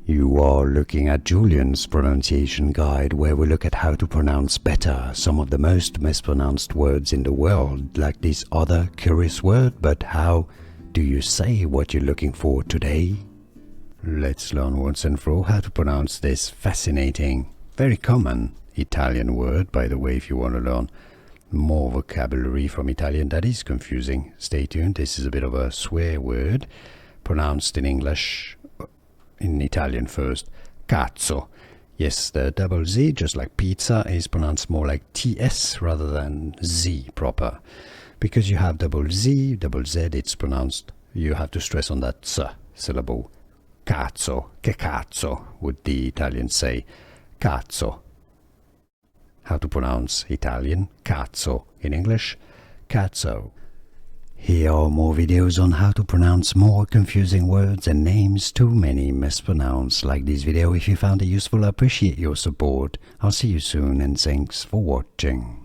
You are looking at Julian's pronunciation guide, where we look at how to pronounce better some of the most mispronounced words in the world, like this other curious word. But how do you say what you're looking for today? Let's learn once and for all how to pronounce this fascinating, very common Italian word. By the way, if you want to learn more vocabulary from Italian that is confusing, stay tuned. This is a bit of a swear word, pronounced in English, in Italian first, cazzo. Yes, the double Z, just like pizza, is pronounced more like TS rather than Z proper. Because you have double Z, double Z, it's pronounced, you have to stress on that S syllable. Cazzo, che cazzo, would the Italians say. Cazzo. How to pronounce Italian, cazzo. In English, cazzo. Here are more videos on how to pronounce more confusing words and names too many mispronounced. Like this video if you found it useful. I appreciate your support. I'll see you soon and thanks for watching.